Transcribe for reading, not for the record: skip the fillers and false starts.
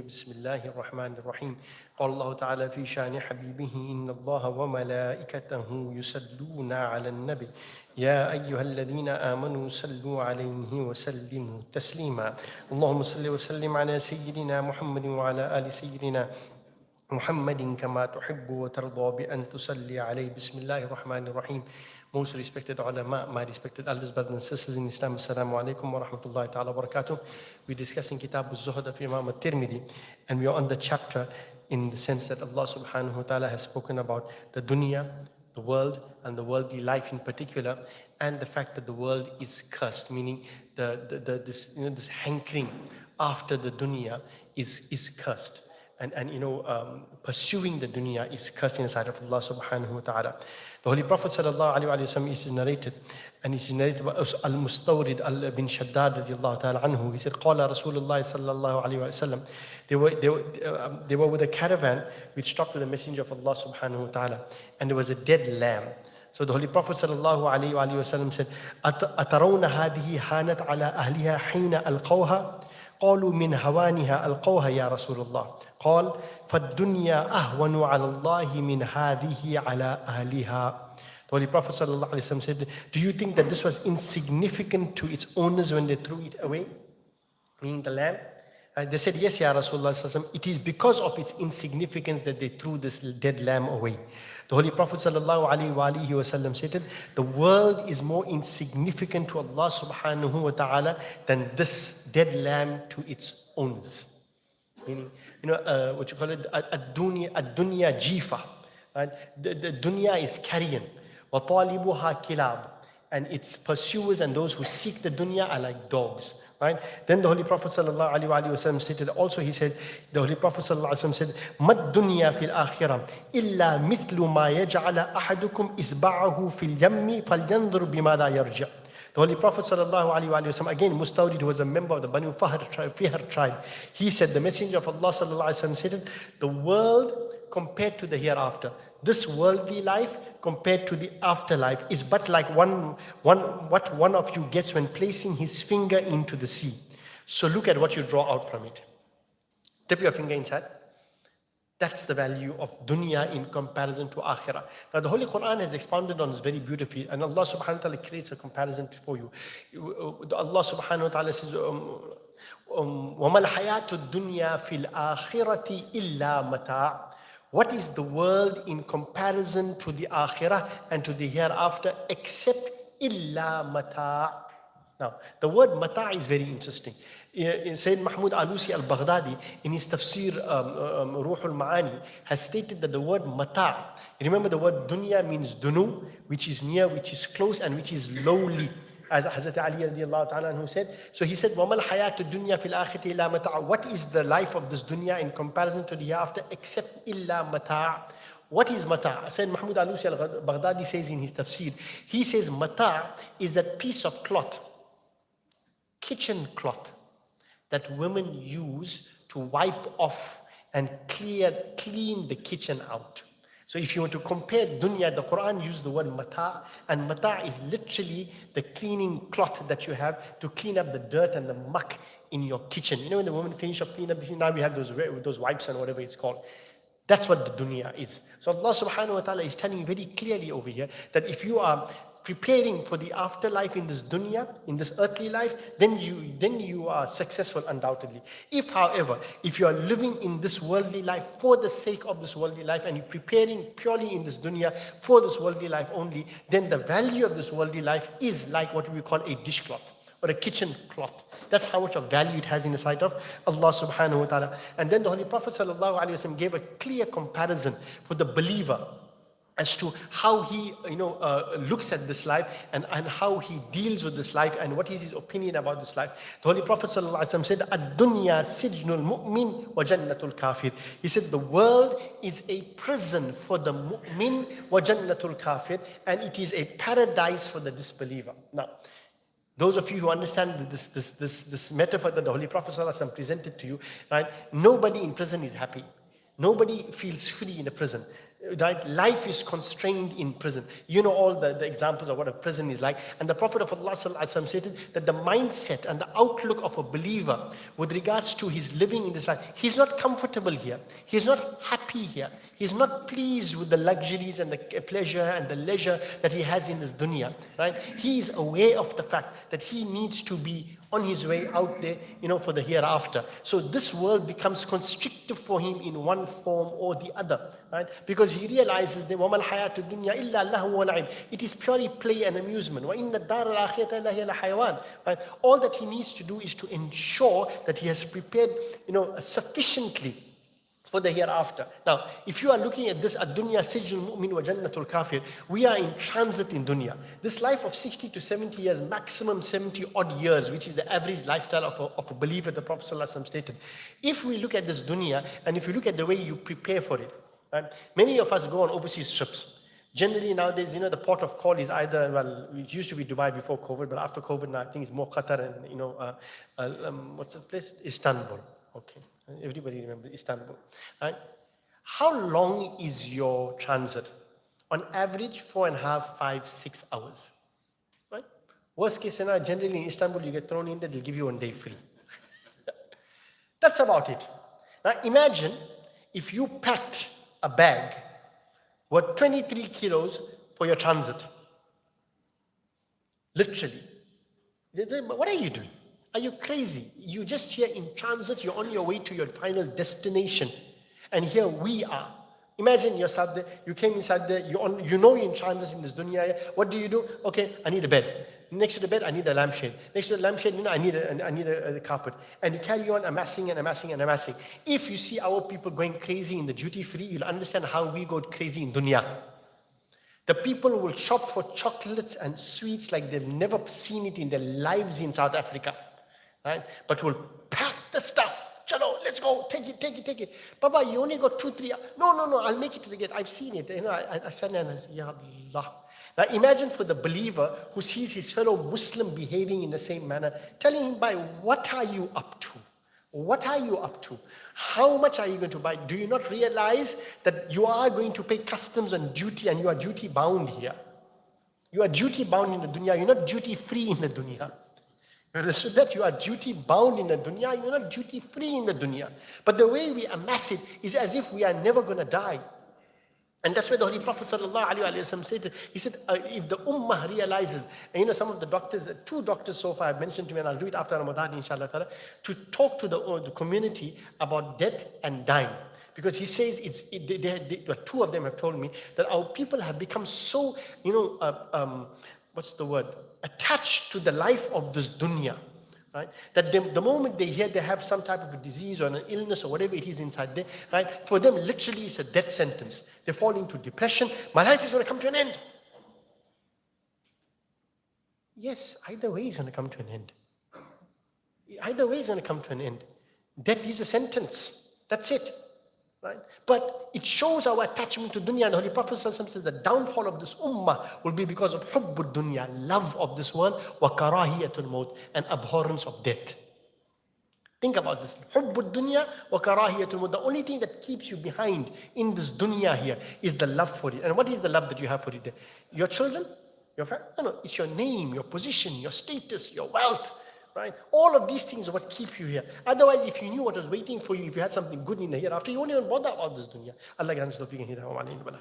بسم الله الرحمن الرحيم قال الله تعالى في شان حبيبه إن الله وملائكته يصلون على النبي يا أيها الذين آمنوا صلوا عليه وسلموا تسليما اللهم صل وسلم على سيدنا محمد وعلى آل سيدنا محمد كما تحب وترضى بأن تصلي عليه بسم الله الرحمن الرحيم. Most respected ulama, my respected elders, brothers and sisters in Islam, Assalamu alaikum wa rahmatullahi ta'ala wa barakatuh. We're discussing Kitab al-Zuhd of Imam al-Tirmidhi, and we are on the chapter in the sense that Allah subhanahu wa ta'ala has spoken about the dunya, the world, and the worldly life in particular, and the fact that the world is cursed, meaning this hankering after the dunya is cursed. And pursuing the dunya is cursed in the sight of Allah subhanahu wa ta'ala. The Holy Prophet sallallahu alayhi wa sallam is narrated, and it's narrated by Al-Mustawrid bin Shaddad radiallahu ta'ala anhu. He said, Qala Rasulullah sallallahu alayhi wa sallam. They were with a caravan which stopped with the messenger of Allah subhanahu wa ta'ala, and there was a dead lamb. So the Holy Prophet sallallahu alayhi wa sallam said, Atarawna hadihi hanat ala ahliha hina alqawha? قالوا من هوانها ألقوها يا رسول الله قال فالدنيا أهون على الله من هذه على أهلها. The Holy Prophet ﷺ said, do you think that this was insignificant to its owners when they threw it away? Meaning the lamb? They said, yes, Ya Rasulullah, it is because of its insignificance that they threw this dead lamb away. The Holy Prophet ﷺ said, the world is more insignificant to Allah subhanahu wa ta'ala than this dead lamb to its owners. Meaning, what you call it, ad-dunya jifa. Right? The dunya is carrion. وَطَالِبُهَا كِلَابٌ. And its pursuers and those who seek the dunya are like dogs. Right? Then the Holy Prophet ﷺ stated also, the Holy Prophet ﷺ said, مَا الدُّنْيَا فِي الْآخِرَةِ إِلَّا مِثْلُ مَا يَجْعَلَ أَحَدُكُمْ إِصْبَعَهُ فِي الْيَمِّ فَلْيَنْظُرْ بِمَاذَا يَرْجِعُ. The Holy Prophet ﷺ, again Mustawrid, who was a member of the Banu Fihr tribe, he said, the Messenger of Allah ﷺ said, the world compared to the hereafter, this worldly life compared to the afterlife is but like what one of you gets when placing his finger into the sea. So look at what you draw out from it. Dip your finger inside. That's the value of dunya in comparison to akhirah. Now the Holy Quran has expounded on this very beautifully, and Allah subhanahu wa ta'ala creates a comparison for you. Allah subhanahu wa ta'ala says, وَمَا الْحَيَاةُ الدُّنْيَا فِي الْآخِرَةِ إِلَّا مَتَاعٌ. What is the world in comparison to the akhirah and to the hereafter except illa mata'? Now, the word mata' is very interesting. Sayyid Mahmud Alusi al-Baghdadi in his Tafseer Ruh al-Ma'ani has stated that the word mata', remember the word dunya means dunu, which is near, which is close, and which is lowly. As Hazrat Ali radiallahu ta'ala anhu said. So he said, وَمَا الْحَيَاةُ الدُّنْيَا فِي الْآخِرَةِ إِلَّا مَتَاعٌ. What is the life of this dunya in comparison to the hereafter except إِلَّا مَتَاعٌ? What is mata'? Sayyid Mahmud Alusi al-Baghdadi says in his tafsir, he says mata' is that piece of cloth, kitchen cloth, that women use to wipe off and clean the kitchen out. So if you want to compare dunya, the Quran used the word mata', and mata' is literally the cleaning cloth that you have to clean up the dirt and the muck in your kitchen. When the women finish up cleaning up, now we have those wipes and whatever it's called. That's what the dunya is. So Allah subhanahu wa ta'ala is telling very clearly over here that if you are preparing for the afterlife in this dunya, in this earthly life, then you are successful undoubtedly. If, however, if you are living in this worldly life for the sake of this worldly life and you're preparing purely in this dunya for this worldly life only, then the value of this worldly life is like what we call a dishcloth or a kitchen cloth. That's how much of value it has in the sight of Allah subhanahu wa ta'ala. And then the Holy Prophet sallallahu alaihi wasallam gave a clear comparison for the believer as to how he looks at this life and how he deals with this life and what is his opinion about this life. The Holy Prophet ﷺ said, Ad-dunya sijnul mu'min wa jannatul kafir. He said the world is a prison for the mu'min wa jannatul kafir, and it is a paradise for the disbeliever. Now, those of you who understand this metaphor that the Holy Prophet ﷺ presented to you, right? Nobody in prison is happy. Nobody feels free in a prison. Right? Life is constrained in prison. You know all the examples of what a prison is like. And the Prophet of Allah stated that the mindset and the outlook of a believer with regards to his living in this life, he's not comfortable here. He's not happy here. He's not pleased with the luxuries and the pleasure and the leisure that he has in this dunya. Right? He is aware of the fact that he needs to be on his way out there, for the hereafter. So this world becomes constrictive for him in one form or the other, right? Because he realizes that وَمَا الْحَيَاةُ الدُّنْيَا إِلَّا لَهْوٌ وَلَعِبٌ. It is purely play and amusement. وَإِنَّ الدَّارَ الْآخِرَةَ لَهِيَ الْحَيَوَانُ. Right? All that he needs to do is to ensure that he has prepared, sufficiently for the hereafter. Now, if you are looking at this, ad-dunya sijnul mu'min wa jannatul kafir, we are in transit in dunya. This life of 60 to 70 years, maximum 70 odd years, which is the average lifestyle of a believer, the Prophet ﷺ stated. If we look at this dunya, and if you look at the way you prepare for it, right? Many of us go on overseas trips. Generally nowadays, the port of call is either, well, it used to be Dubai before COVID, but after COVID now I think it's more Qatar and, what's the place? Istanbul. Okay. Everybody remember Istanbul, right? How long is your transit? On average, 4.5, 5, 6 hours, right? Worst case scenario, generally in Istanbul, you get thrown in there, they'll give you 1 day free. That's about it. Now imagine if you packed a bag worth 23 kilos for your transit. Literally. What are you doing? Are you crazy? You're just here in transit, you're on your way to your final destination. And here we are. Imagine yourself there, you came inside there, you're in transit in this dunya. What do? Okay, I need a bed. Next to the bed, I need a lampshade. Next to the lampshade, I need a carpet. And you carry on amassing and amassing and amassing. If you see our people going crazy in the duty free, you'll understand how we go crazy in dunya. The people will shop for chocolates and sweets like they've never seen it in their lives in South Africa. Right? But we'll pack the stuff. Chalo, let's go. Take it. Baba, you only got 2-3 hours. No, I'll make it to the gate. I've seen it. I said, Ya Allah. Now imagine for the believer who sees his fellow Muslim behaving in the same manner, telling him, "By what are you up to? What are you up to? How much are you going to buy? Do you not realize that you are going to pay customs and duty and you are duty bound here? You are duty bound in the dunya. You're not duty free in the dunya. So that you are duty bound in the dunya, you're not duty free in the dunya. But the way we amass it is as if we are never going to die. And that's why the Holy Prophet ﷺ stated, he said, if the ummah realizes, and some of the doctors, 2 doctors so far I've mentioned to me, and I'll do it after Ramadan inshallah ta'ala, to talk to the community about death and dying. Because he says, 2 of them have told me that our people have become so, attached to the life of this dunya, right? That the moment they hear they have some type of a disease or an illness or whatever it is inside there, right? For them, literally, it's a death sentence. They fall into depression. My life is going to come to an end. Yes, either way is going to come to an end. Either way is going to come to an end. Death is a sentence. That's it. Right? But it shows our attachment to dunya. And the Holy Prophet says the downfall of this ummah will be because of hubbud dunya, love of this world, wa karahiyatul maut, and abhorrence of death. Think about this. Hubbud dunya wa karahiyatul maut. The only thing that keeps you behind in this dunya here is the love for it. And what is the love that you have for it? Your children? Your family? No, it's your name, your position, your status, your wealth. Right? All of these things are what keep you here. Otherwise, if you knew what was waiting for you, if you had something good in the hereafter, you wouldn't even bother about this dunya. Allah grants tawfiq and hidayah.